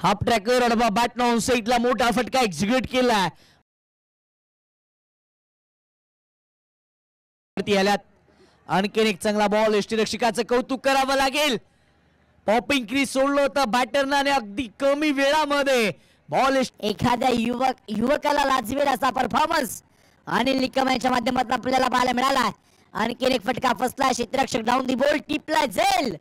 Half tracker अडबा bat on साईडला मोठा फटका एक्झिक्यूट केला. आणखीन एक चांगला बॉल. यष्टीरक्षकाचं कौतुक करावं लागेल. पॉपिंग क्रीज सोडलं होतं बॅटरनं आणि अगदी कमी वेळामध्ये बॉल. एखाद्या युवकाला लाजवेल असा परफॉर्मन्स अनिल निकम यांच्या माध्यमातून आपल्याला पाहायला मिळाला. आणखीन एक फटका फसला. क्षेत्ररक्षक डाऊन दी बॉल टिपला जाईल.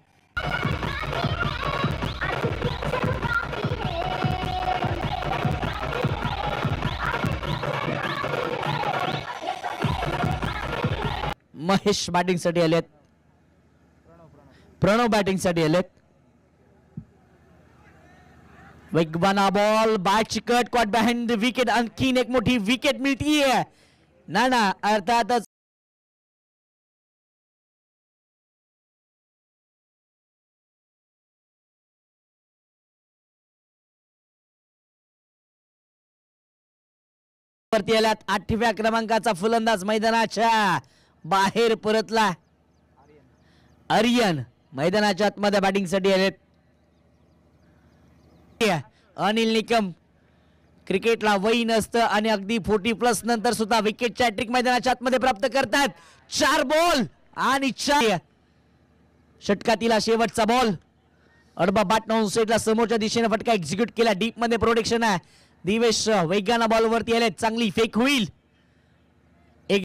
महेश बॅटिंग साठी आलेत. प्रणव बॅटिंग साठी आलेत. वेगवाना बॉल. बॅट चिकट कॉट बिहाइंड द विकेट. आणखीन एक मोठी विकेट मिळतीये. ना अर्थातच वरती आल्यात. 8व्या क्रमांकाचा फलंदाज मैदानाच्या बाहेर परतला. आर्यन मैदानाच्या आतमध्ये बॅटिंग साठी आलेत. अनिल निकम क्रिकेटला वही नसतं आणि अगदी 40+ नंतर सुद्धा विकेटच्या हॅट्रिक मैदानाच्या आतमध्ये प्राप्त करतात. 4 बॉल आणि 4 षटकातील शेवटचा बॉल. अडबा बॅट नॉन साईडला समोरच्या दिशेने फटका एक्झिक्यूट केला. डीप मध्ये प्रोटेक्शन आहे. दिवेश वेगाना बॉल वरती आले. चांगली फेक होईल.